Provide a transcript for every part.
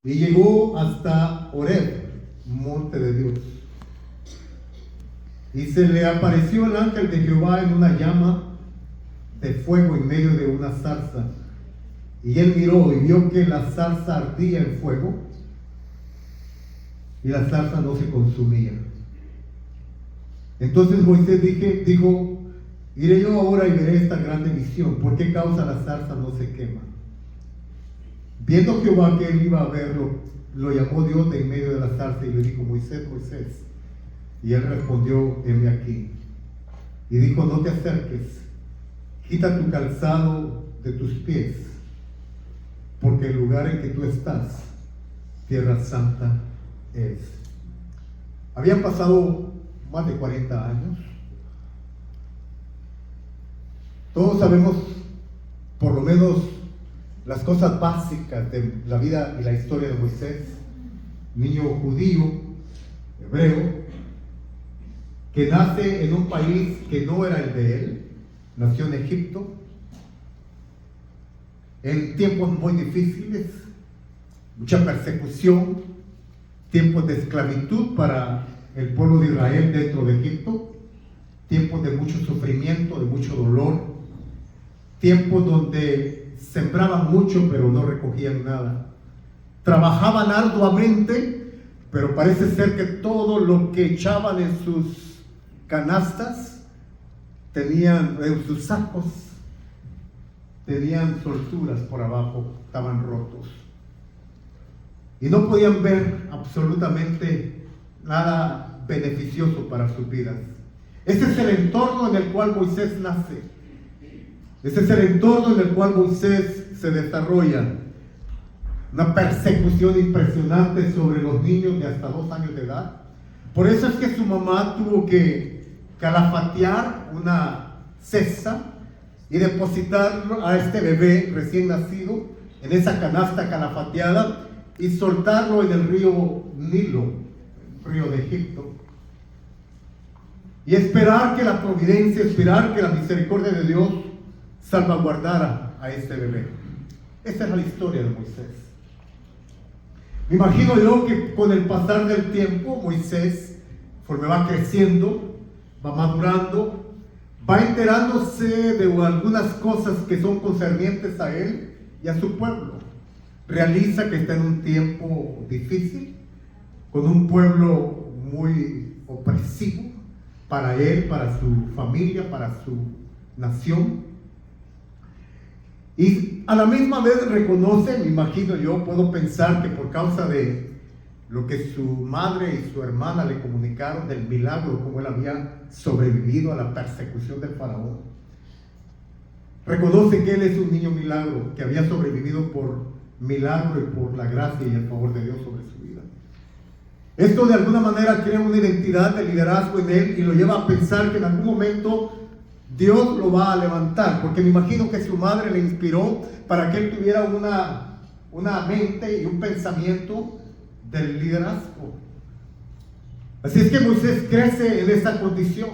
y llegó hasta Horeb, monte de Dios. Y se le apareció el ángel de Jehová en una llama de fuego en medio de una zarza. Y él miró y vio que la zarza ardía en fuego y la zarza no se consumía. Entonces Moisés dijo, iré yo ahora y veré esta grande visión. ¿Por qué causa la zarza no se quema? Viendo Jehová que él iba a verlo, lo llamó Dios de en medio de la zarza y le dijo, Moisés, Moisés. Y él respondió, heme aquí. Y dijo, no te acerques, quita tu calzado de tus pies, porque el lugar en que tú estás, tierra santa es. Habían pasado más de 40 años. Todos sabemos, por lo menos, las cosas básicas de la vida y la historia de Moisés, niño judío, hebreo, que nace en un país que no era el de él, nació en Egipto, en tiempos muy difíciles, mucha persecución, tiempos de esclavitud para el pueblo de Israel dentro de Egipto, tiempos de mucho sufrimiento, de mucho dolor, tiempos donde sembraban mucho pero no recogían nada, trabajaban arduamente, pero parece ser que todo lo que echaban en sus canastas tenían, en sus sacos tenían solturas por abajo, estaban rotos y no podían ver absolutamente nada beneficioso para sus vidas. Ese es el entorno en el cual Moisés nace. Ese es el entorno en el cual Moisés se desarrolla. Una persecución impresionante sobre los niños de hasta 2 años de edad. Por eso es que su mamá tuvo que calafatear una cesta y depositar a este bebé recién nacido en esa canasta calafateada y soltarlo en el río Nilo, río de Egipto. Y esperar que la providencia, esperar que la misericordia de Dios salvaguardara a este bebé. Esa es la historia de Moisés. Me imagino yo que con el pasar del tiempo, Moisés, conforme va creciendo, va madurando, va enterándose de algunas cosas que son concernientes a él y a su pueblo. Realiza que está en un tiempo difícil, con un pueblo muy opresivo para él, para su familia, para su nación. Y a la misma vez reconoce, me imagino yo, puedo pensar que por causa de lo que su madre y su hermana le comunicaron del milagro, como él había sobrevivido a la persecución del faraón, reconoce que él es un niño milagro, que había sobrevivido por milagro y por la gracia y el favor de Dios sobre su vida. Esto de alguna manera crea una identidad de liderazgo en él y lo lleva a pensar que en algún momento Dios lo va a levantar, porque me imagino que su madre le inspiró para que él tuviera una mente y un pensamiento del liderazgo. Así es que Moisés crece en esta condición.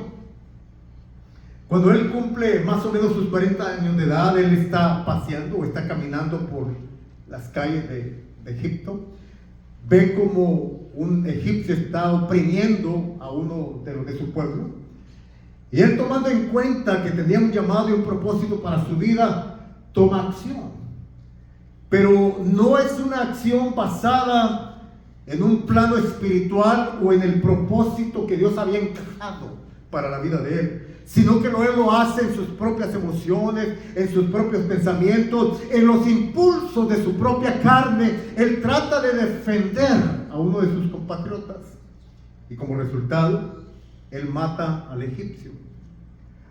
Cuando él cumple más o menos sus 40 años de edad, él está paseando o está caminando por las calles de Egipto, ve como un egipcio está oprimiendo a uno de los de su pueblo. Y él, tomando en cuenta que tenía un llamado y un propósito para su vida, toma acción. Pero no es una acción basada en un plano espiritual o en el propósito que Dios había encajado para la vida de él, sino que él lo hace en sus propias emociones, en sus propios pensamientos, en los impulsos de su propia carne. Él trata de defender a uno de sus compatriotas y como resultado, él mata al egipcio.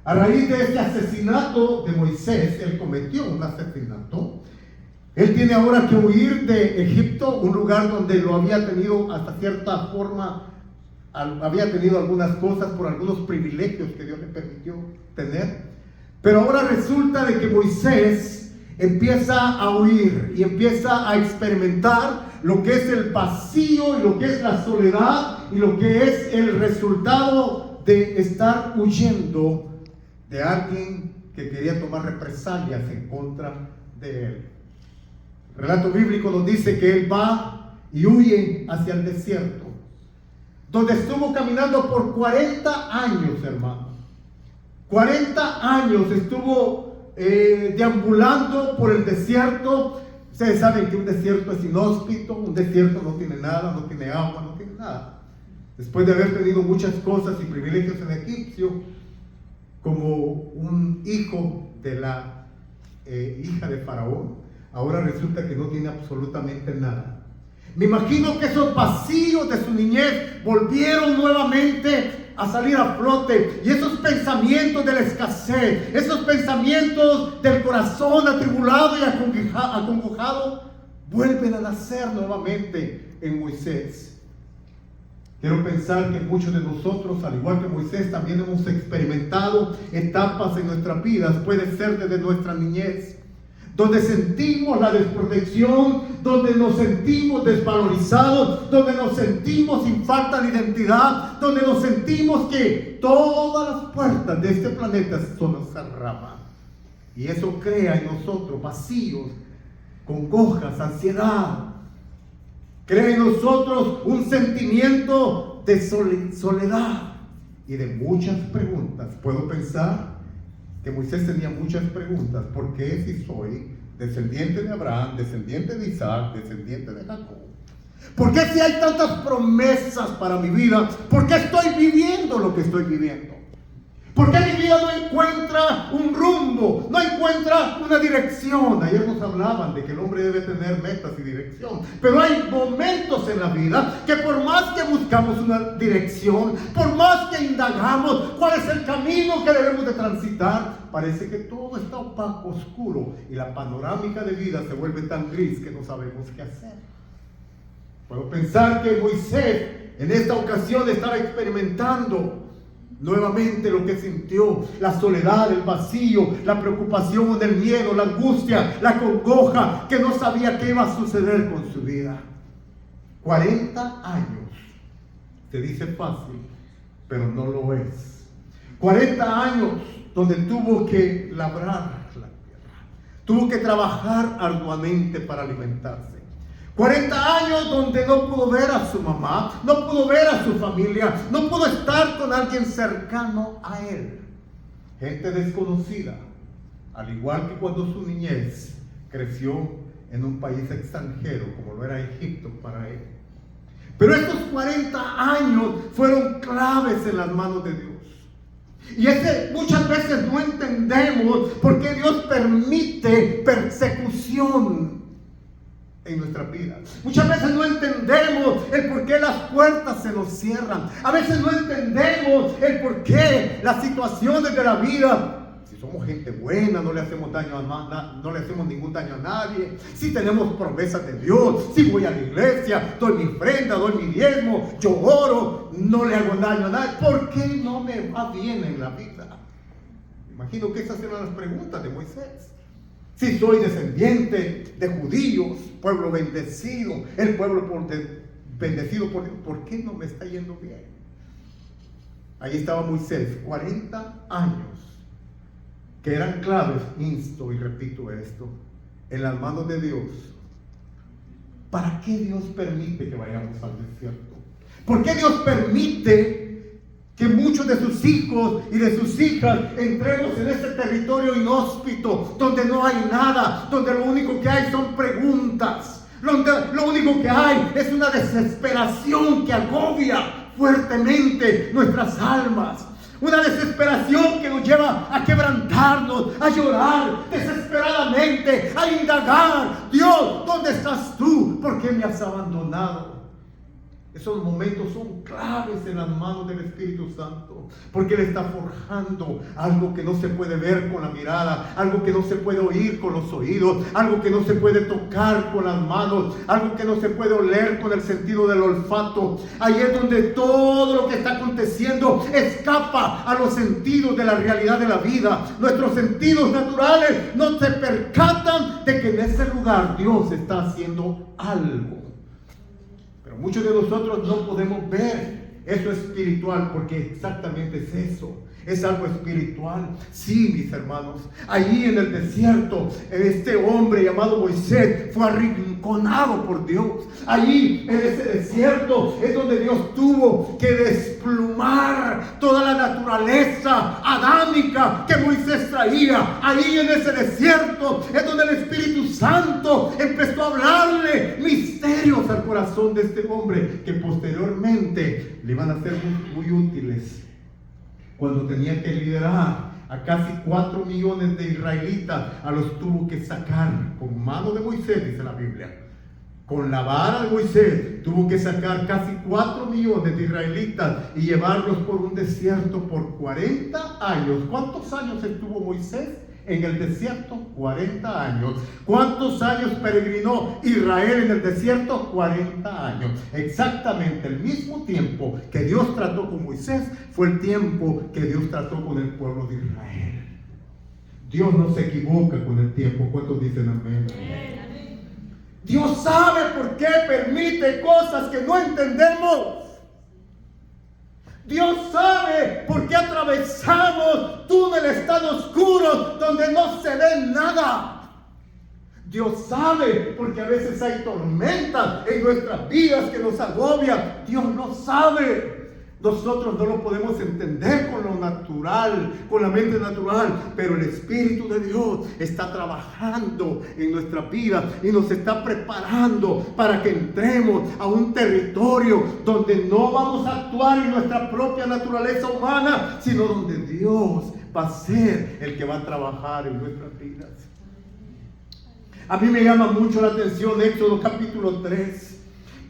A raíz de este asesinato de Moisés, él cometió un asesinato. Él tiene ahora que huir de Egipto, un lugar donde lo había tenido hasta cierta forma, había tenido algunas cosas por algunos privilegios que Dios le permitió tener. Pero ahora resulta de que Moisés empieza a huir y empieza a experimentar lo que es el vacío y lo que es la soledad y lo que es el resultado de estar huyendo de alguien que quería tomar represalias en contra de él. El relato bíblico nos dice que él va y huye hacia el desierto, donde estuvo caminando por 40 años, hermano. 40 años estuvo deambulando por el desierto. Ustedes saben que un desierto es inhóspito, un desierto no tiene nada, no tiene agua, no tiene nada. Después de haber tenido muchas cosas y privilegios en Egipcio, como un hijo de la hija de Faraón, ahora resulta que no tiene absolutamente nada. Me imagino que esos vacíos de su niñez volvieron nuevamente a salir a flote, y esos pensamientos de la escasez, esos pensamientos del corazón atribulado y acongojado, vuelven a nacer nuevamente en Moisés. Quiero pensar que muchos de nosotros, al igual que Moisés, también hemos experimentado etapas en nuestras vidas, puede ser desde nuestra niñez, donde sentimos la desprotección, donde nos sentimos desvalorizados, donde nos sentimos sin falta de identidad, donde nos sentimos que todas las puertas de este planeta se nos cerraban. Y eso crea en nosotros vacíos, congojas, ansiedad. Crea en nosotros un sentimiento de soledad y de muchas preguntas. Puedo pensar que Moisés tenía muchas preguntas. ¿Por qué, si soy descendiente de Abraham, descendiente de Isaac, descendiente de Jacob? ¿Por qué, si hay tantas promesas para mi vida, por qué estoy viviendo lo que estoy viviendo? ¿Por qué mi vida no encuentra un rumbo, no encuentra una dirección? Ayer nos hablaban de que el hombre debe tener metas y dirección, pero hay momentos en la vida que por más que buscamos una dirección, por más que indagamos cuál es el camino que debemos de transitar, parece que todo está opaco, oscuro, y la panorámica de vida se vuelve tan gris que no sabemos qué hacer. Puedo pensar que Moisés en esta ocasión estaba experimentando nuevamente lo que sintió: la soledad, el vacío, la preocupación, el miedo, la angustia, la congoja, que no sabía qué iba a suceder con su vida. 40 años, se dice fácil, pero no lo es. 40 años donde tuvo que labrar la tierra, tuvo que trabajar arduamente para alimentarse. 40 años donde no pudo ver a su mamá, no pudo ver a su familia, no pudo estar con alguien cercano a él. Gente desconocida, al igual que cuando su niñez creció en un país extranjero como lo era Egipto para él. Pero estos 40 años fueron claves en las manos de Dios. Y muchas veces no entendemos por qué Dios permite persecución en nuestras vidas. Muchas veces no entendemos el por qué las puertas se nos cierran. A veces no entendemos el por qué las situaciones de la vida, si somos gente buena, no le hacemos daño a no le hacemos ningún daño a nadie, si tenemos promesas de Dios, si voy a la iglesia, doy mi ofrenda, doy mi diezmo, yo oro, no le hago daño a nadie, ¿por qué no me va bien en la vida? Imagino que esas eran las preguntas de Moisés. Si soy descendiente de judíos, pueblo bendecido, el pueblo bendecido por Dios, ¿por qué no me está yendo bien? Ahí estaba Moisés, 40 años, que eran claves, insto y repito esto, en las manos de Dios. ¿Para qué Dios permite que vayamos al desierto? ¿Por qué Dios permite que muchos de sus hijos y de sus hijas entremos en este territorio inhóspito, donde no hay nada, donde lo único que hay son preguntas, donde lo único que hay es una desesperación que agobia fuertemente nuestras almas? Una desesperación que nos lleva a quebrantarnos, a llorar desesperadamente, a indagar: Dios, ¿dónde estás tú? ¿Por qué me has abandonado? Esos momentos son claves en las manos del Espíritu Santo, porque Él está forjando algo que no se puede ver con la mirada, algo que no se puede oír con los oídos, algo que no se puede tocar con las manos, algo que no se puede oler con el sentido del olfato. Ahí es donde todo lo que está aconteciendo escapa a los sentidos de la realidad de la vida. Nuestros sentidos naturales no se percatan de que en ese lugar Dios está haciendo algo. Pero muchos de nosotros no podemos ver Eso es espiritual, porque exactamente es eso. Es algo espiritual. Sí, mis hermanos. Allí en el desierto, este hombre llamado Moisés fue arrinconado por Dios. Allí en ese desierto es donde Dios tuvo que desplumar toda la naturaleza adámica que Moisés traía. Allí en ese desierto es donde el Espíritu Santo empezó a hablarle misterios al corazón de este hombre, que posteriormente le iban a ser muy útiles cuando tenía que liderar a casi 4 millones de israelitas. A los tuvo que sacar con mano de Moisés, dice la Biblia. Con la vara de Moisés tuvo que sacar casi 4 millones de israelitas y llevarlos por un desierto por 40 años. ¿Cuántos años estuvo Moisés en el desierto? 40 años. ¿Cuántos años peregrinó Israel en el desierto? 40 años. Exactamente el mismo tiempo que Dios trató con Moisés fue el tiempo que Dios trató con el pueblo de Israel. Dios no se equivoca con el tiempo. ¿Cuántos dicen amén? Dios sabe por qué permite cosas que no entendemos. Dios sabe por qué atravesamos túneles tan oscuros donde no se ve nada. Dios sabe porque a veces hay tormentas en nuestras vidas que nos agobian. Dios lo sabe. Nosotros no lo podemos entender con lo natural, con la mente natural, pero el Espíritu de Dios está trabajando en nuestras vidas y nos está preparando para que entremos a un territorio donde no vamos a actuar en nuestra propia naturaleza humana, sino donde Dios va a ser el que va a trabajar en nuestras vidas. A mí me llama mucho la atención Éxodo capítulo 3.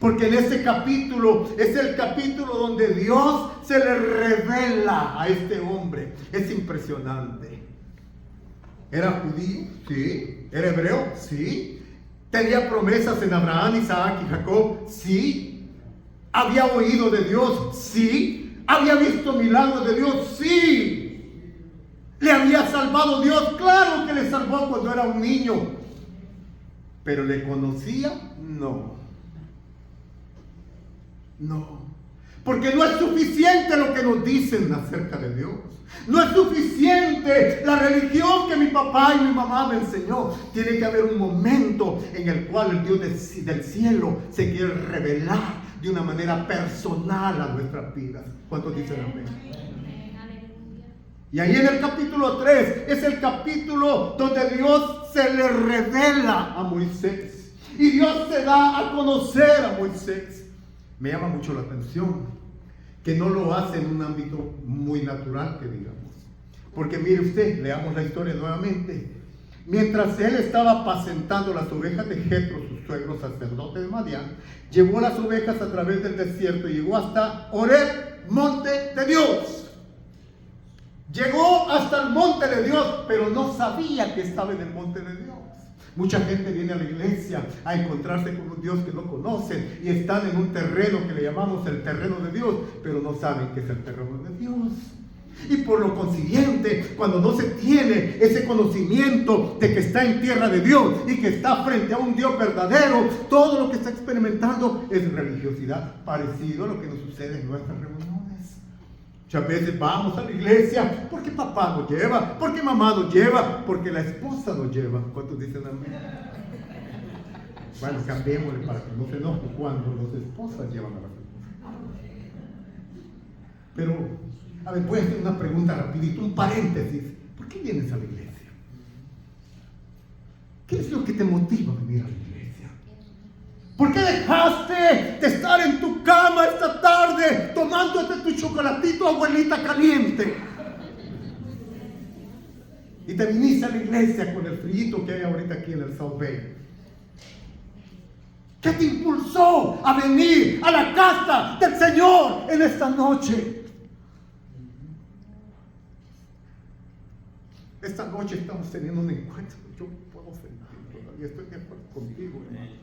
Porque en ese capítulo es el capítulo donde Dios se le revela a este hombre. Es impresionante. ¿Era judío? Sí. ¿Era hebreo? Sí. ¿Tenía promesas en Abraham, Isaac y Jacob? Sí. ¿Había oído de Dios? Sí. ¿Había visto milagros de Dios? Sí. ¿Le había salvado Dios? Claro que le salvó cuando era un niño. ¿Pero le conocía? No. No, porque no es suficiente lo que nos dicen acerca de Dios. No es suficiente la religión que mi papá y mi mamá me enseñó. Tiene que haber un momento en el cual el Dios del cielo se quiere revelar de una manera personal a nuestras vidas. ¿Cuántos dicen amén? Y ahí en el capítulo 3 es el capítulo donde Dios se le revela a Moisés. Y Dios se da a conocer a Moisés. Me llama mucho la atención que no lo hace en un ámbito muy natural, que digamos. Porque mire usted, leamos la historia nuevamente. Mientras él estaba apacentando las ovejas de Jetro, su suegro sacerdote de Madián, llevó las ovejas a través del desierto y llegó hasta Horeb, monte de Dios. Llegó hasta el monte de Dios, pero no sabía que estaba en el monte de Dios. Mucha gente viene a la iglesia a encontrarse con un Dios que no conocen y están en un terreno que le llamamos el terreno de Dios, pero no saben qué es el terreno de Dios. Y por lo consiguiente, cuando no se tiene ese conocimiento de que está en tierra de Dios y que está frente a un Dios verdadero, todo lo que está experimentando es religiosidad, parecido a lo que nos sucede en nuestras reuniones. Muchas veces vamos a la iglesia porque papá nos lleva, porque mamá nos lleva, porque la esposa nos lleva. ¿Cuántos dicen amén? Bueno, cambiémosle para que no se enoje cuando las esposas llevan a las esposas. Pero, a ver, voy a hacer una pregunta rapidito, un paréntesis. ¿Por qué vienes a la iglesia? ¿Qué es lo que te motiva a venir a la iglesia? ¿Por qué dejaste de estar en tu cama esta tarde tomándote tu chocolatito, abuelita caliente? Y te viniste a la iglesia con el frío que hay ahorita aquí en el South Bay. ¿Qué te impulsó a venir a la casa del Señor en esta noche? Esta noche estamos teniendo un encuentro. Yo puedo sentir todavía, estoy de acuerdo contigo, hermano.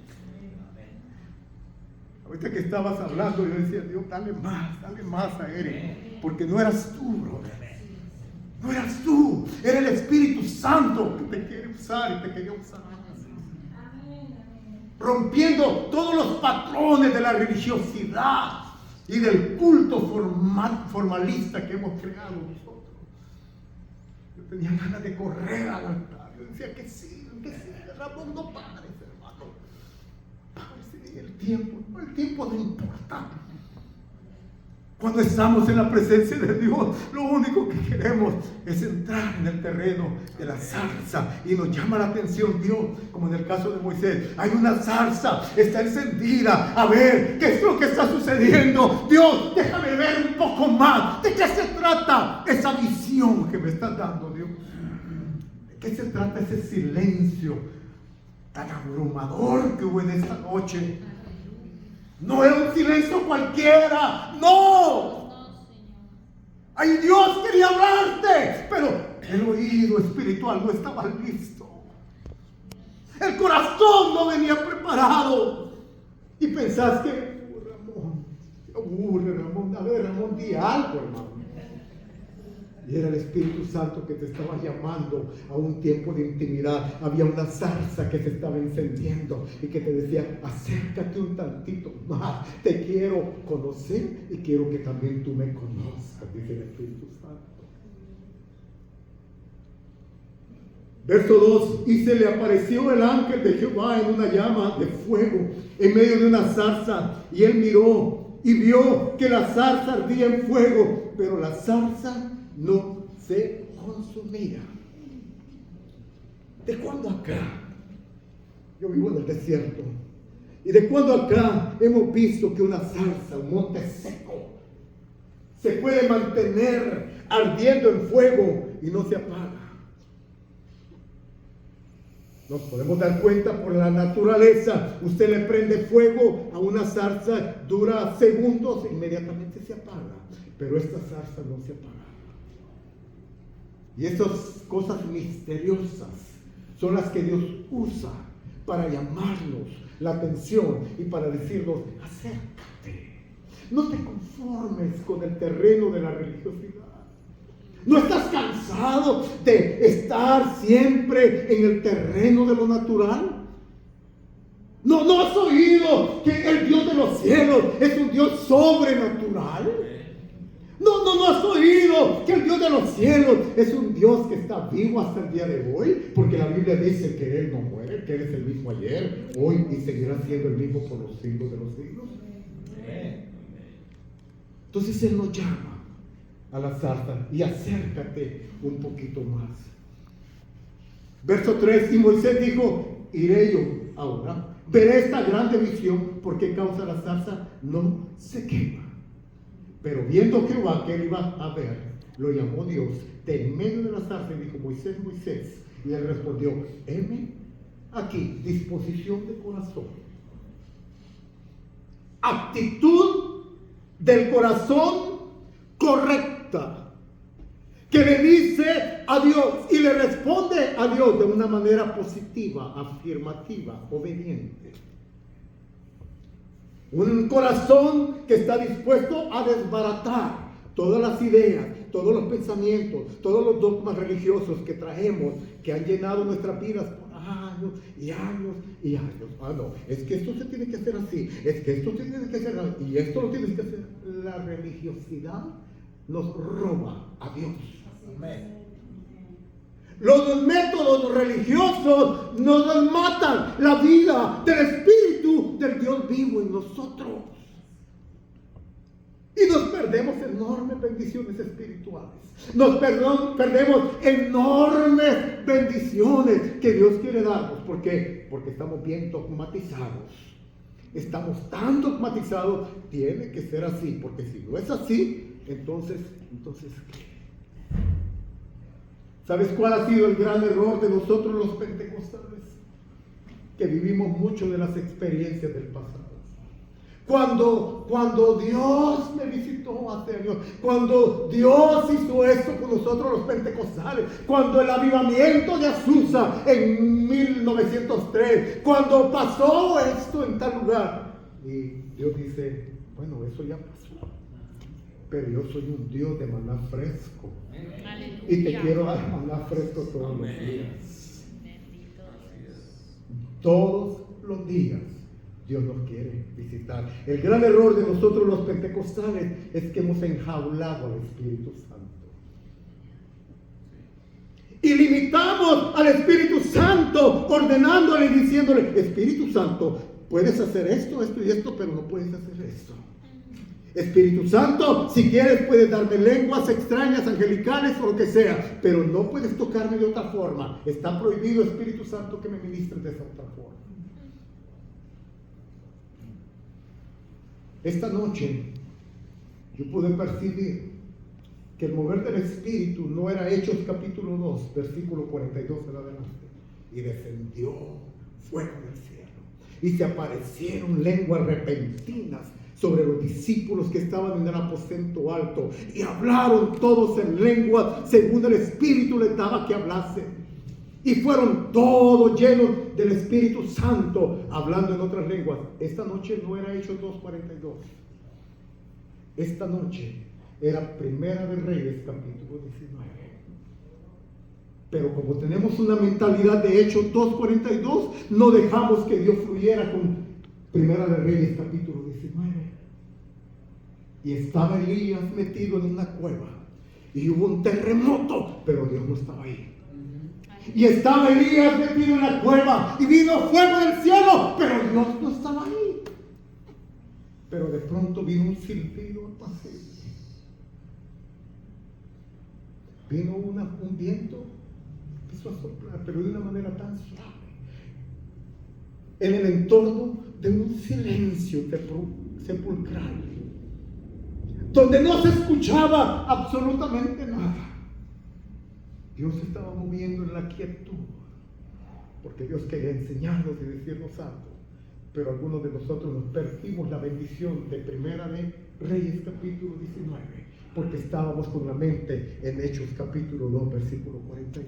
Ahorita que estabas hablando, yo decía, Dios, dale más a Eric, porque no eras tú, brother. No eras tú, era el Espíritu Santo que te quiere usar y te quería usar. Rompiendo todos los patrones de la religiosidad. y del culto formalista que hemos creado nosotros. Yo tenía ganas de correr al altar. Yo decía que sí, Ramón, no pares, hermano. Sí, el tiempo no importa. Cuando estamos en la presencia de Dios, lo único que queremos es entrar en el terreno de la zarza, y nos llama la atención Dios, como en el caso de Moisés. Hay una zarza, está encendida. A ver, ¿qué es lo que está sucediendo? Dios, déjame ver un poco más. ¿De qué se trata esa visión que me estás dando, Dios? ¿De qué se trata ese silencio tan abrumador que hubo en esta noche? No era un silencio cualquiera, no. Ay, Dios quería hablarte, pero el oído espiritual no estaba listo. El corazón no venía preparado. Y pensás que, Ramón, aburre, Ramón. A ver, Ramón, di algo, hermano. Y era el Espíritu Santo que te estaba llamando a un tiempo de intimidad. Había una zarza que se estaba encendiendo y que te decía: acércate un tantito más. Te quiero conocer y quiero que también tú me conozcas, dice el Espíritu Santo. Verso 2: y se le apareció el ángel de Jehová en una llama de fuego en medio de una zarza. Y él miró y vio que la zarza ardía en fuego, pero la zarza no se consumía. ¿De cuándo acá? Yo vivo en el desierto. ¿Y de cuándo acá hemos visto que una zarza, un monte seco, se puede mantener ardiendo en fuego y no se apaga? Nos podemos dar cuenta por la naturaleza. Usted le prende fuego a una zarza, dura segundos e inmediatamente se apaga. Pero esta zarza no se apaga. Y esas cosas misteriosas son las que Dios usa para llamarnos la atención y para decirnos: acércate. No te conformes con el terreno de la religiosidad. ¿No estás cansado de estar siempre en el terreno de lo natural? ¿No has oído que el Dios de los cielos es un Dios sobrenatural? ¿No has oído que el Dios de los cielos es un Dios que está vivo hasta el día de hoy? Porque la Biblia dice que Él no muere, que Él es el mismo ayer, hoy y seguirá siendo el mismo por los siglos de los siglos. Entonces Él nos llama a la zarza: y acércate un poquito más. Verso 3: y Moisés dijo: iré yo ahora, veré esta grande visión, porque causa la zarza no se quema. Pero viendo Jehová que él iba a ver, lo llamó Dios de en medio de la zarza y dijo: Moisés, Moisés. Y él respondió: heme aquí. Disposición de corazón, actitud del corazón correcta, que le dice a Dios y le responde a Dios de una manera positiva, afirmativa, obediente. Un corazón que está dispuesto a desbaratar todas las ideas, todos los pensamientos, todos los dogmas religiosos que traemos, que han llenado nuestras vidas por años y años y años. No, es que esto se tiene que hacer así, es que esto se tiene que hacer así, y esto lo tienes que hacer. La religiosidad nos roba a Dios. Amén. Los métodos religiosos nos matan la vida del Espíritu del Dios vivo en nosotros. Y nos perdemos enormes bendiciones espirituales. Nos perdemos enormes bendiciones que Dios quiere darnos. ¿Por qué? Porque estamos bien dogmatizados. Estamos tan dogmatizados, tiene que ser así. Porque si no es así, entonces ¿qué? ¿Sabes cuál ha sido el gran error de nosotros los pentecostales? Que vivimos mucho de las experiencias del pasado. Cuando Dios me visitó hace años, cuando Dios hizo esto con nosotros los pentecostales, cuando el avivamiento de Azusa en 1903, cuando pasó esto en tal lugar, y Dios dice: bueno, eso ya pasó, pero yo soy un Dios de maná fresco. Aleluya. Y te quiero dar maná fresco todos los días. Todos los días Dios nos quiere visitar. El gran error de nosotros los pentecostales es que hemos enjaulado al Espíritu Santo. Y limitamos al Espíritu Santo ordenándole y diciéndole: Espíritu Santo, puedes hacer esto, esto y esto, pero no puedes hacer esto. Espíritu Santo, si quieres puedes darme lenguas extrañas, angelicales o lo que sea, pero no puedes tocarme de otra forma. Está prohibido, Espíritu Santo, que me ministres de esa otra forma. Esta noche yo pude percibir que el mover del Espíritu no era Hechos capítulo 2, versículo 42 en adelante. Y descendió fuego del cielo, y se aparecieron lenguas repentinas sobre los discípulos que estaban en el aposento alto, y hablaron todos en lenguas según el Espíritu les daba que hablasen. Y fueron todos llenos del Espíritu Santo, hablando en otras lenguas. Esta noche no era Hechos 2:42. Esta noche era Primera de Reyes, capítulo 19. Pero como tenemos una mentalidad de Hechos 2:42, no dejamos que Dios fluyera con Primera de Reyes, capítulo 19. Y estaba Elías metido en una cueva, y hubo un terremoto, pero Dios no estaba ahí. Y estaba Elías metido en la cueva, y vino fuego del cielo, pero Dios no estaba ahí. Pero de pronto vino un silbido apacible. Vino un viento, empezó a soplar, pero de una manera tan suave, en el entorno de un silencio sepulcral, donde no se escuchaba absolutamente nada. Dios estaba moviendo en la quietud, porque Dios quería enseñarnos y decirnos algo. Pero algunos de nosotros nos perdimos la bendición de Primera de Reyes capítulo 19, porque estábamos con la mente en Hechos capítulo 2, versículo 42.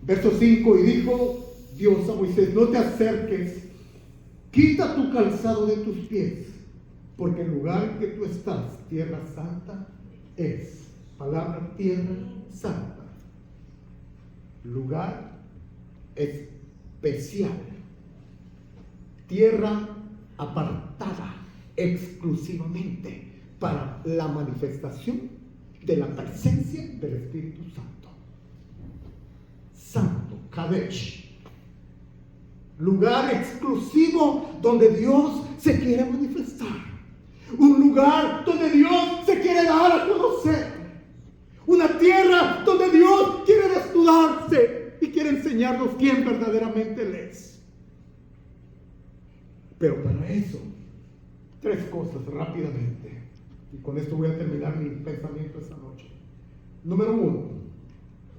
Verso 5: y dijo Dios a Moisés: no te acerques, quita tu calzado de tus pies, porque el lugar en que tú estás, tierra santa es. Palabra tierra santa, lugar especial, tierra apartada exclusivamente para la manifestación de la presencia del Espíritu Santo. Santo, Kadesh, lugar exclusivo donde Dios se quiere manifestar. Un lugar donde Dios se quiere dar a conocer. Una tierra donde Dios quiere desnudarse y quiere enseñarnos quién verdaderamente Él es. Pero para eso, tres cosas rápidamente. Y con esto voy a terminar mi pensamiento esta noche. Número 1,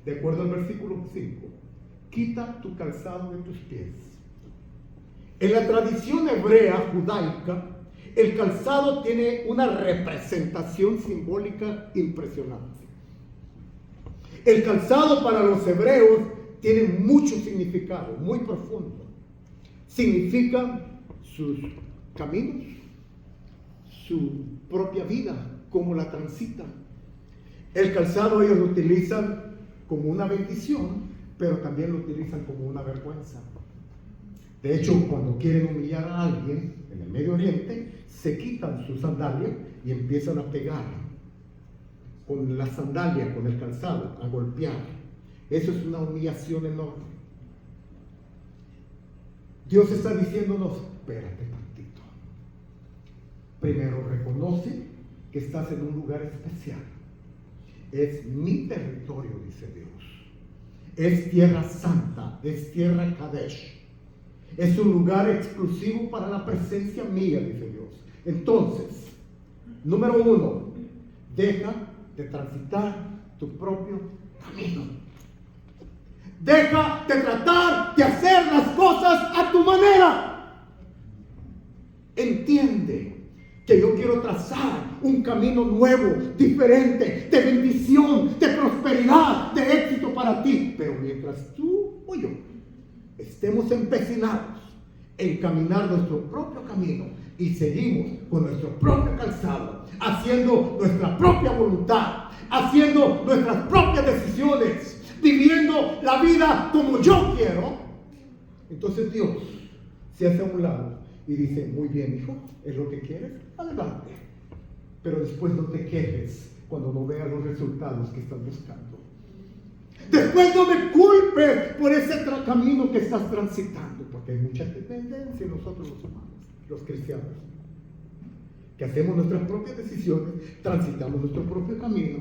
de acuerdo al versículo 5, quita tu calzado de tus pies. En la tradición hebrea judaica, el calzado tiene una representación simbólica impresionante. El calzado para los hebreos tiene mucho significado, muy profundo. Significa sus caminos, su propia vida, cómo la transitan. El calzado ellos lo utilizan como una bendición, pero también lo utilizan como una vergüenza. De hecho, cuando quieren humillar a alguien en el Medio Oriente, se quitan sus sandalias y empiezan a pegar con la sandalia, con el calzado, a golpear. Eso es una humillación enorme. Dios está diciéndonos: espérate tantito. Primero reconoce que estás en un lugar especial. Es mi territorio, dice Dios. Es tierra santa, es tierra Kadesh. Es un lugar exclusivo para la presencia mía, dice Dios. Entonces, número 1, deja de transitar tu propio camino. Deja de tratar de hacer las cosas a tu manera. Entiende que yo quiero trazar un camino nuevo, diferente, de bendición, de prosperidad, de éxito para ti. Pero mientras tú o yo estemos empecinados en caminar nuestro propio camino y seguimos con nuestro propio calzado, haciendo nuestra propia voluntad, haciendo nuestras propias decisiones, viviendo la vida como yo quiero, entonces Dios se hace a un lado y dice, muy bien, hijo, ¿es lo que quieres? Adelante. Pero después no te quejes cuando no veas los resultados que estás buscando. Después no me culpes por ese camino que estás transitando, porque hay mucha tendencia en nosotros los humanos, los cristianos, que hacemos nuestras propias decisiones, transitamos nuestro propio camino,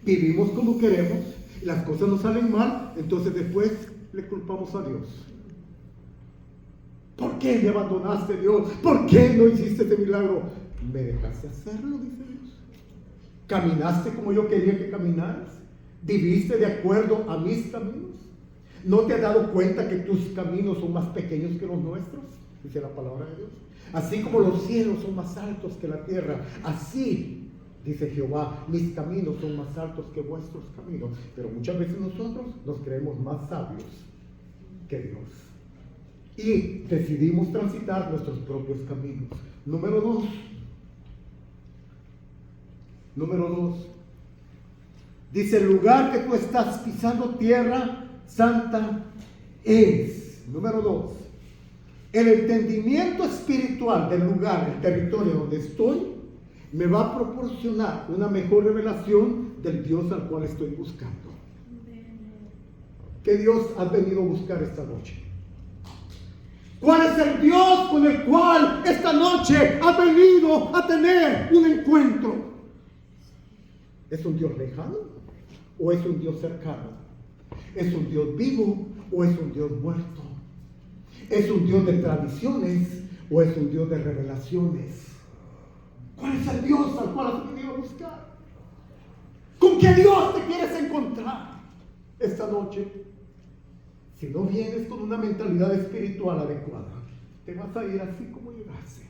vivimos como queremos, las cosas nos salen mal, entonces después le culpamos a Dios. ¿Por qué me abandonaste, Dios? ¿Por qué no hiciste este milagro? ¿Me dejaste hacerlo?, dice Dios. ¿Caminaste como yo quería que caminaras? ¿Viviste de acuerdo a mis caminos? ¿No te has dado cuenta que tus caminos son más pequeños que los nuestros? Dice la palabra de Dios. Así como los cielos son más altos que la tierra, así, dice Jehová, mis caminos son más altos que vuestros caminos. Pero muchas veces nosotros nos creemos más sabios que Dios. Y decidimos transitar nuestros propios caminos. Número dos. Dice, el lugar que tú estás pisando, tierra santa es. Número 2. El entendimiento espiritual del lugar, el territorio donde estoy, me va a proporcionar una mejor revelación del Dios al cual estoy buscando. ¿Qué Dios has venido a buscar esta noche? ¿Cuál es el Dios con el cual esta noche has venido a tener un encuentro? ¿Es un Dios lejano o es un Dios cercano? ¿Es un Dios vivo o es un Dios muerto? ¿Es un Dios de tradiciones o es un Dios de revelaciones? ¿Cuál es el Dios al cual has venido a buscar? ¿Con qué Dios te quieres encontrar esta noche? Si no vienes con una mentalidad espiritual adecuada, te vas a ir así como llegaste,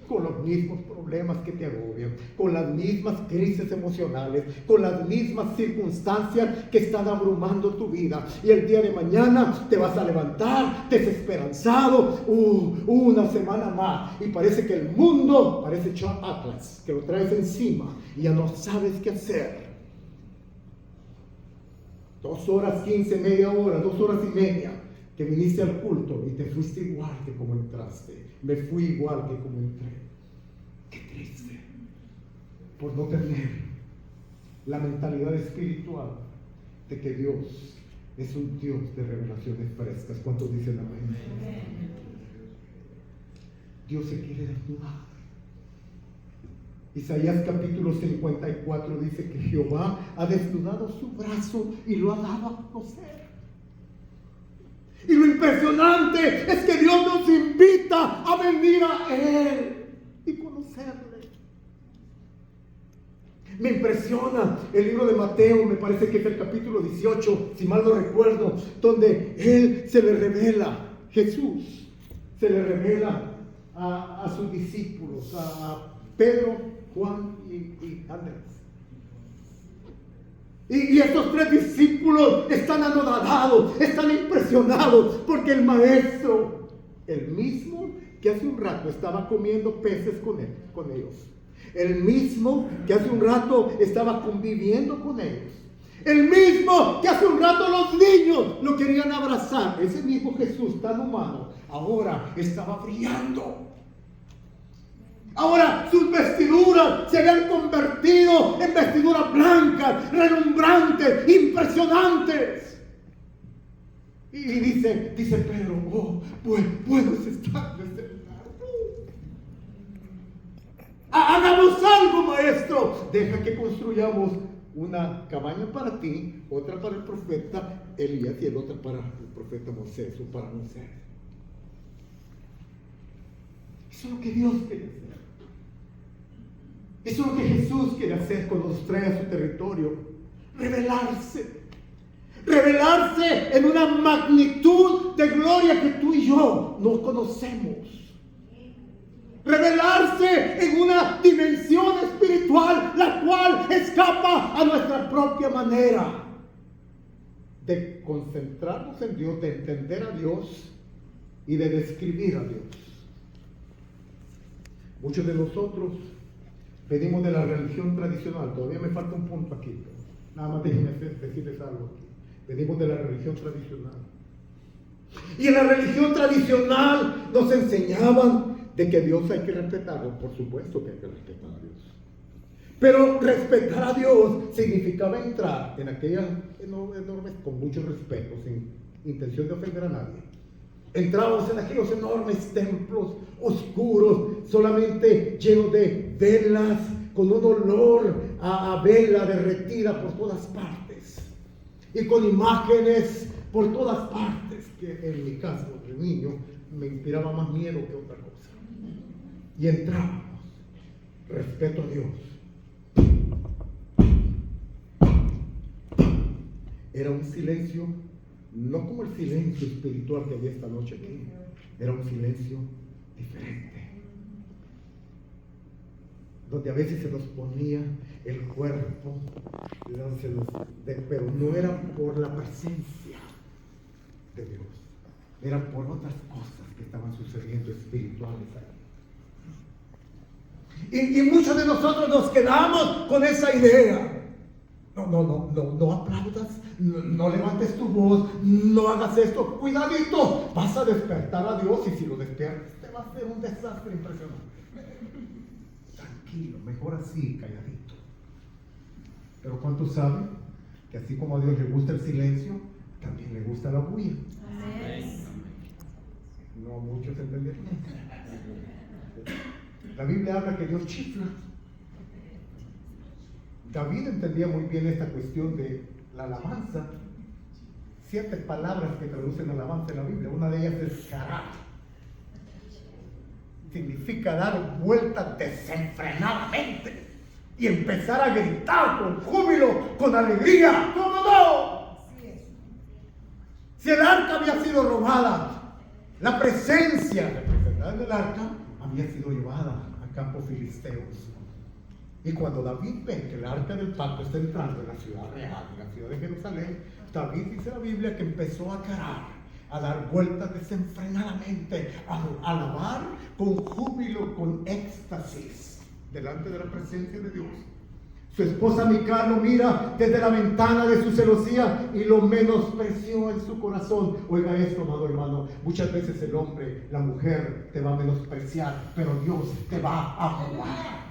con los mismos problemas que te agobian, con las mismas crisis emocionales, con las mismas circunstancias que están abrumando tu vida. Y el día de mañana te vas a levantar desesperanzado, una semana más, y parece que el mundo parece hecho Atlas, que lo traes encima y ya no sabes qué hacer. 2 horas 15, media hora, 2 horas y media, que viniste al culto y te fuiste igual que como entraste. Me fui igual que como entré. Qué triste, por no tener la mentalidad espiritual de que Dios es un Dios de revelaciones frescas. ¿Cuántos dicen amén? Dios se quiere desnudar. Isaías capítulo 54 dice que Jehová ha desnudado su brazo y lo ha dado a conocer. Y lo impresionante es que Dios nos invita a venir a Él y conocerle. Me impresiona el libro de Mateo, me parece que es el capítulo 18, si mal no recuerdo, donde Él se le revela, Jesús se le revela a sus discípulos, a Pedro, Juan y Andrés. Y estos 3 discípulos están anonadados, están impresionados, porque el maestro, el mismo que hace un rato estaba comiendo peces con ellos, el mismo que hace un rato estaba conviviendo con ellos, el mismo que hace un rato los niños lo querían abrazar, ese mismo Jesús tan humano, ahora estaba brillando. Ahora sus vestiduras se habían convertido en vestiduras blancas, relumbrantes, impresionantes. Y dice Pedro, puedes estar en este lugar. Hagamos algo, maestro. Deja que construyamos una cabaña para ti, otra para el profeta Elías y el otro para el profeta Moisés o para Moisés. Eso es lo que Dios quiere hacer. Eso es lo que Jesús quiere hacer cuando nos trae a su territorio. Revelarse en una magnitud de gloria que tú y yo no conocemos. Revelarse en una dimensión espiritual la cual escapa a nuestra propia manera de concentrarnos en Dios, de entender a Dios y de describir a Dios. Muchos de nosotros venimos de la religión tradicional. Todavía me falta un punto aquí, nada más déjenme decirles algo aquí. Venimos de la religión tradicional. Y en la religión tradicional nos enseñaban de que Dios hay que respetarlo. Por supuesto que hay que respetar a Dios. Pero respetar a Dios significaba entrar en aquellas enormes, con mucho respeto, sin intención de ofender a nadie. Entrábamos en aquellos enormes templos oscuros, solamente llenos de velas, con un olor a vela derretida por todas partes. Y con imágenes por todas partes, que en mi caso, de niño, me inspiraba más miedo que otra cosa. Y entrábamos, respeto a Dios. Era un silencio, no como el silencio espiritual que había esta noche aquí, era un silencio diferente, donde a veces se nos ponía el cuerpo, pero no era por la presencia de Dios, eran por otras cosas que estaban sucediendo espirituales ahí. Y muchos de nosotros nos quedamos con esa idea. No aplaudas, no levantes tu voz, no hagas esto, cuidadito, vas a despertar a Dios y si lo despiertas te va a hacer un desastre impresionante. Tranquilo, mejor así, calladito. Pero ¿cuántos saben que así como a Dios le gusta el silencio, también le gusta la bulla? Amén. No muchos entendieron. La Biblia habla que Dios chifla. David entendía muy bien esta cuestión de la alabanza. 7 palabras que traducen alabanza en la Biblia. Una de ellas es carar. Significa dar vueltas desenfrenadamente y empezar a gritar con júbilo, con alegría. ¿Cómo no? Si el arca había sido robada, la presencia representada del arca había sido llevada a campos filisteos. Y cuando David ve que el arca del pacto está entrando en la ciudad real, en la ciudad de Jerusalén, David dice la Biblia que empezó a carar, a dar vueltas desenfrenadamente, a alabar con júbilo, con éxtasis, delante de la presencia de Dios. Su esposa Mical lo mira desde la ventana de su celosía y lo menospreció en su corazón. Oiga esto, amado hermano, muchas veces el hombre, la mujer te va a menospreciar, pero Dios te va a amar.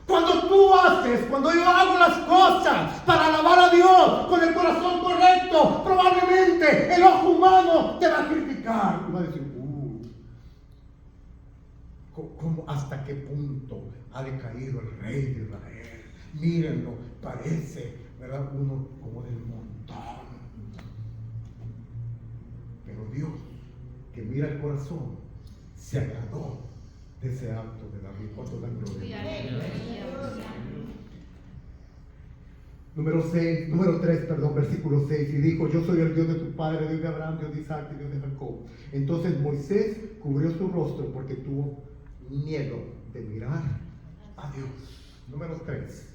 Cuando yo hago las cosas para alabar a Dios con el corazón correcto, probablemente el ojo humano te va a criticar y va a decir, ¿cómo, hasta qué punto ha decaído el rey de Israel? Mírenlo, parece, ¿verdad? Uno como del montón. Pero Dios, que mira el corazón, se agradó de ese acto de David. ¿Cuánto dan gloria? Número 3, versículo 6. Y dijo: yo soy el Dios de tu padre, Dios de Abraham, Dios de Isaac y Dios de Jacob. Entonces Moisés cubrió su rostro porque tuvo miedo de mirar a Dios. Número 3.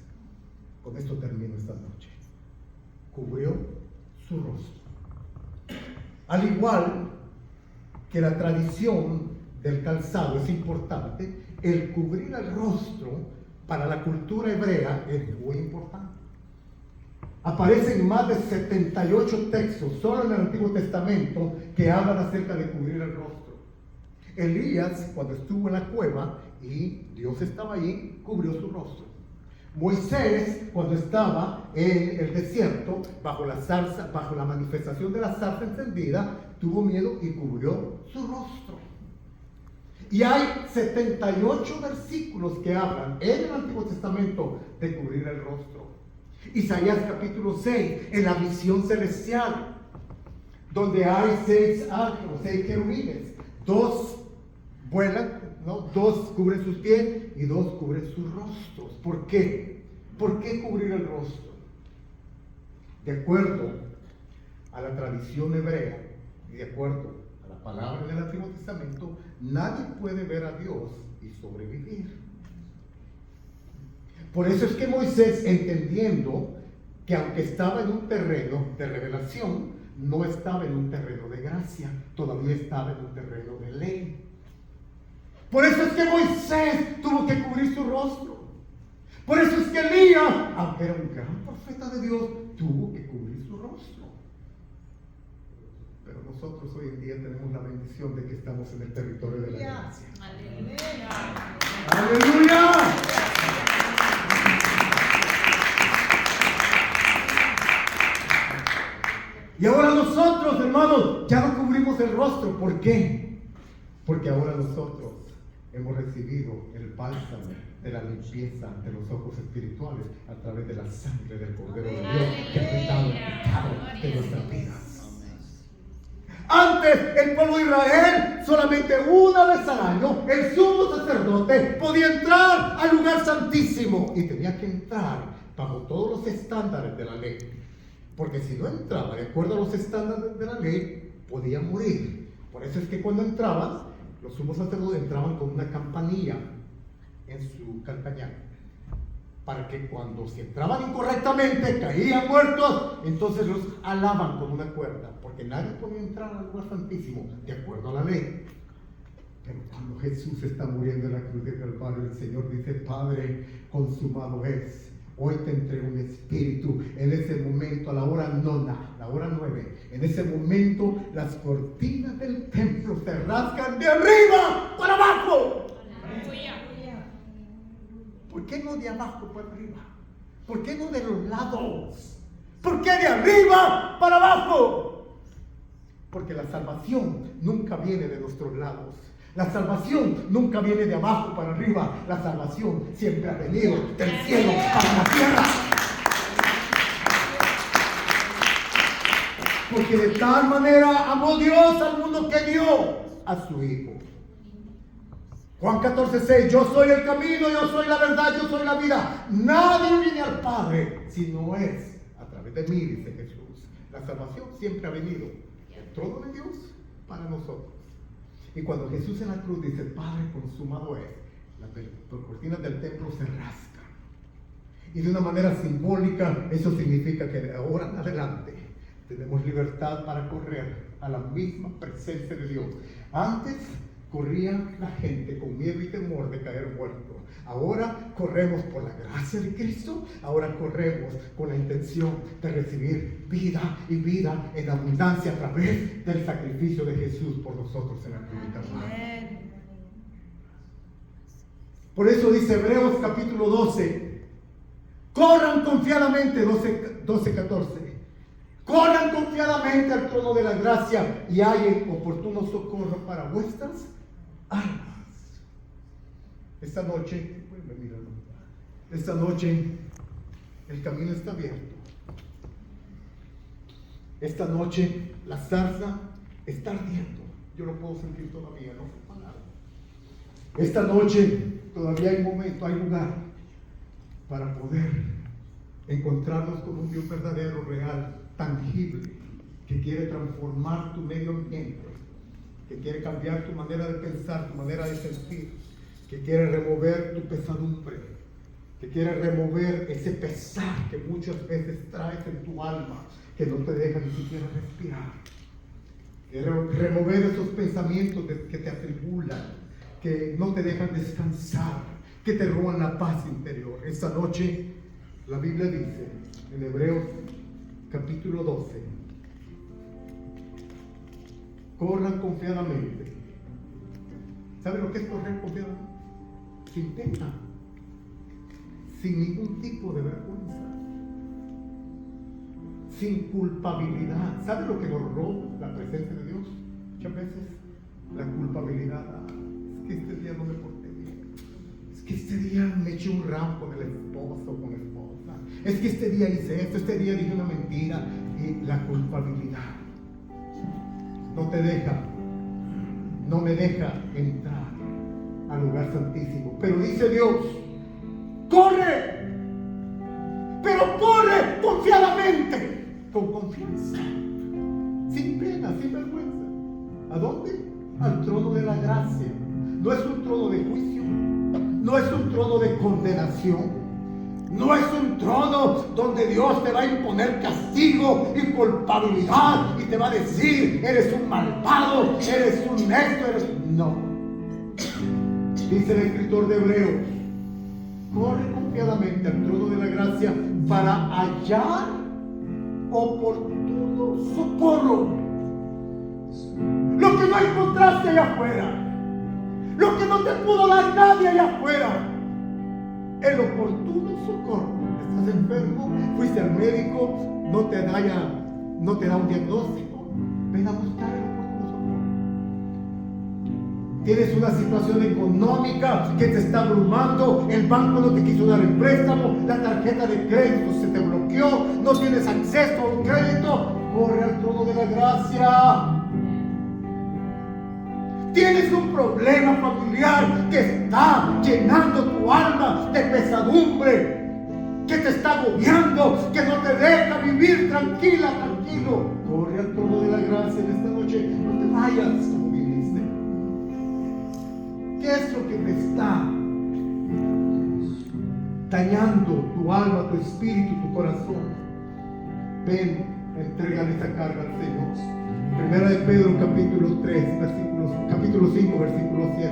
Con esto termino esta noche. Cubrió su rostro. Al igual que la tradición del calzado es importante, el cubrir el rostro para la cultura hebrea es muy importante. Aparecen más de 78 textos solo en el Antiguo Testamento que hablan acerca de cubrir el rostro. Elías, cuando estuvo en la cueva y Dios estaba allí, cubrió su rostro. Moisés, cuando estaba en el desierto, bajo la manifestación de la zarza encendida, tuvo miedo y cubrió su rostro. Y hay 78 versículos que hablan en el Antiguo Testamento de cubrir el rostro. Isaías capítulo 6, en la visión celestial, donde hay 6 ángeles, 6 querubines, 2 vuelan, ¿no? 2 cubren sus pies y 2 cubren sus rostros. ¿Por qué? ¿Por qué cubrir el rostro? De acuerdo a la tradición hebrea y de acuerdo a la palabra del Antiguo Testamento, nadie puede ver a Dios y sobrevivir. Por eso es que Moisés, entendiendo que aunque estaba en un terreno de revelación, no estaba en un terreno de gracia, todavía estaba en un terreno de ley. Por eso es que Moisés tuvo que cubrir su rostro. Por eso es que Elías, aunque era un gran profeta de Dios, tuvo que cubrir su rostro. Pero nosotros hoy en día tenemos la bendición de que estamos en el territorio de la gracia. ¡Aleluya! Y ahora nosotros, hermanos, ya no cubrimos el rostro. ¿Por qué? Porque ahora nosotros hemos recibido el bálsamo de la limpieza de los ojos espirituales a través de la sangre del Cordero de Dios que ha quitado el pecado de nuestras vidas. Antes el pueblo de Israel, solamente una vez al año, el sumo sacerdote podía entrar al lugar santísimo y tenía que entrar bajo todos los estándares de la ley. Porque si no entraba de acuerdo a los estándares de la ley, podía morir. Por eso es que cuando entraban, los sumos sacerdotes entraban con una campanilla en su calcañar, para que cuando se entraban incorrectamente, caían muertos, entonces los alaban con una cuerda, porque nadie podía entrar al lugar santísimo de acuerdo a la ley. Pero cuando Jesús está muriendo en la cruz de Calvario, el Señor dice: Padre, consumado es. Hoy te entrego un espíritu. En ese momento, a la hora nona, la hora 9, en ese momento las cortinas del templo se rasgan de arriba para abajo. ¿Por qué no de abajo para arriba? ¿Por qué no de los lados? ¿Por qué de arriba para abajo? Porque la salvación nunca viene de nuestros lados. La salvación nunca viene de abajo para arriba. La salvación siempre ha venido del cielo para la tierra. Porque de tal manera amó Dios al mundo que dio a su Hijo. Juan 14:6, yo soy el camino, yo soy la verdad, yo soy la vida. Nadie viene al Padre si no es a través de mí, dice Jesús. La salvación siempre ha venido del trono de Dios para nosotros. Y cuando Jesús en la cruz dice: Padre, consumado es, las cortinas del templo se rascan. Y de una manera simbólica, eso significa que de ahora en adelante tenemos libertad para correr a la misma presencia de Dios. Antes corría la gente con miedo y temor de caer muerto. Ahora corremos por la gracia de Cristo. Ahora corremos con la intención de recibir vida y vida en abundancia a través del sacrificio de Jesús por nosotros en la cruz de Calvario. Por eso dice Hebreos capítulo 12: corran confiadamente, 12:14. Corran confiadamente al trono de la gracia y hallen oportuno socorro para vuestras almas. Esta noche el camino está abierto. Esta noche la zarza está ardiendo. Yo lo puedo sentir todavía, no sé para nada. Esta noche todavía hay momento, hay lugar para poder encontrarnos con un Dios verdadero, real, tangible, que quiere transformar tu medio ambiente, que quiere cambiar tu manera de pensar, tu manera de sentir, que quiere remover tu pesadumbre, que quiere remover ese pesar que muchas veces traes en tu alma, que no te deja ni siquiera respirar. Quiere remover esos pensamientos que te atribulan, que no te dejan descansar, que te roban la paz interior. Esta noche la Biblia dice en Hebreos capítulo 12: corran confiadamente. ¿Sabe lo que es correr confiadamente? Sin pena, sin ningún tipo de vergüenza, sin culpabilidad. ¿Sabe lo que nos roba la presencia de Dios? Muchas veces la culpabilidad. Es que este día no me porté bien. Es que este día me eché un ramo con el esposo o con la esposa. Es que este día hice esto, este día dije una mentira. Y la culpabilidad no te deja, no me deja entrar al lugar santísimo. Pero dice Dios: corre, pero corre confiadamente, con confianza, sin pena, sin vergüenza. ¿A dónde? Al trono de la gracia. No es un trono de juicio, no es un trono de condenación, no es un trono donde Dios te va a imponer castigo y culpabilidad y te va a decir: eres un malvado, eres un esto, eres... No. Dice el escritor de Hebreos: corre confiadamente al trono de la gracia para hallar oportuno socorro. Lo que no encontraste allá afuera, lo que no te pudo dar nadie allá afuera, el oportuno socorro. Estás enfermo, fuiste al médico, no te da un diagnóstico, ven a buscar el oportuno socorro. Tienes una situación económica que te está abrumando, el banco no te quiso dar el préstamo, la tarjeta de crédito se te bloqueó, no tienes acceso a un crédito, corre al trono de la gracia. Tienes un problema familiar que está llenando tu alma de pesadumbre, que te está agobiando, que no te deja vivir tranquilo. Corre al trono de la gracia en esta noche. No te vayas como viniste. ¿Qué es lo que te está dañando tu alma, tu espíritu, tu corazón? Ven, entrégale esta carga al Señor. Primera de Pedro, capítulo 5, versículo 7.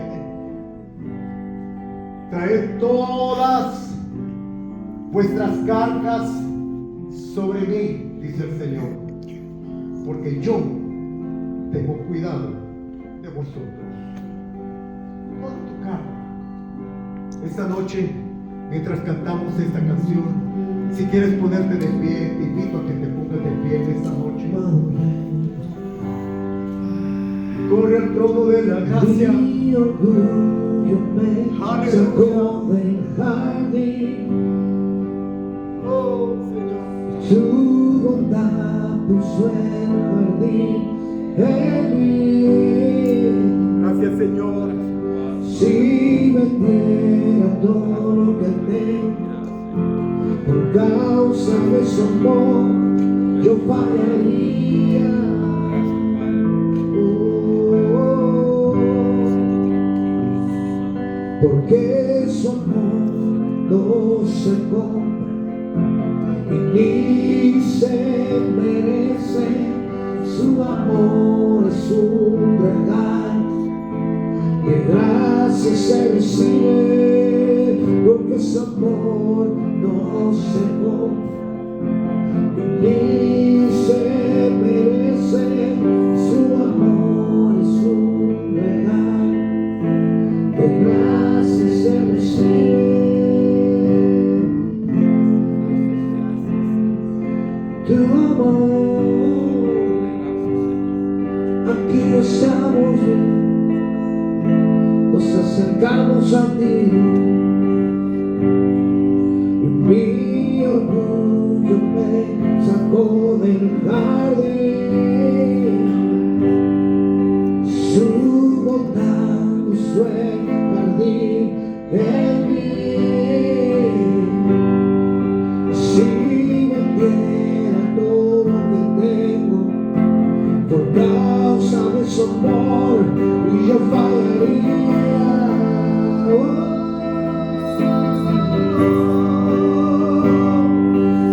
Traed todas vuestras cargas sobre mí, dice el Señor, porque yo tengo cuidado de vosotros. Toda tu carga. Esta noche, mientras cantamos esta canción, si quieres ponerte de pie, te invito a que te pongas de pie en esta noche. Corre al trono de la gracia. Mi orgullo me sacó del jardín. Oh, Señor. Tu bondad puso el jardín en mí. Gracias, Señor. Si vendiera todo lo que tengo por causa de su amor, yo fallaría. Porque su amor no se compra y ni se merece. Su amor es un regalo, de gracia se recibe. Porque su amor no se compra y ni se merece. Su amor es un regalo, de gracia se recibe. Tu amor, aquí estamos, nos acercamos a ti. Y mi orgullo me sacó del jardín. Su bondad puso el jardín en mí. Si vendiera todo lo que tengo por causa de su amor, y yo fallaría.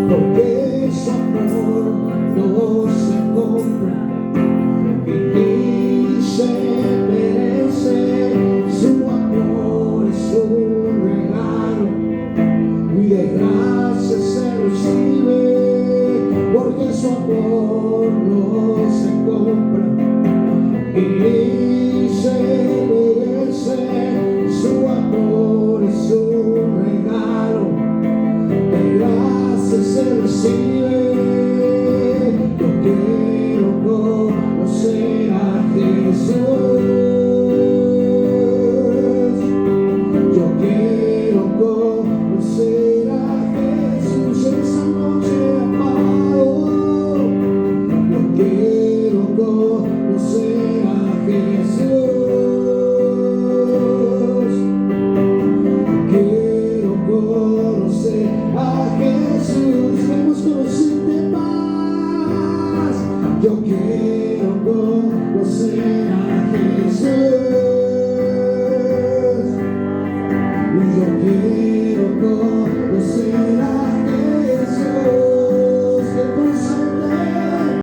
Porque su amor no se compra y ni se merece. Su amor es un regalo y de gracia se recibe. Porque su amor no se compra y ni se merece. Su amor es un regalo, de gracia se recibe. Yo quiero conocer a Jesús. Yo quiero conocer a Jesús esa noche, amado. Yo quiero conocer a Jesús. Quiero conocer a Jesús. Queremos conocerte más. Yo quiero conocer a Jesús. Yo quiero conocer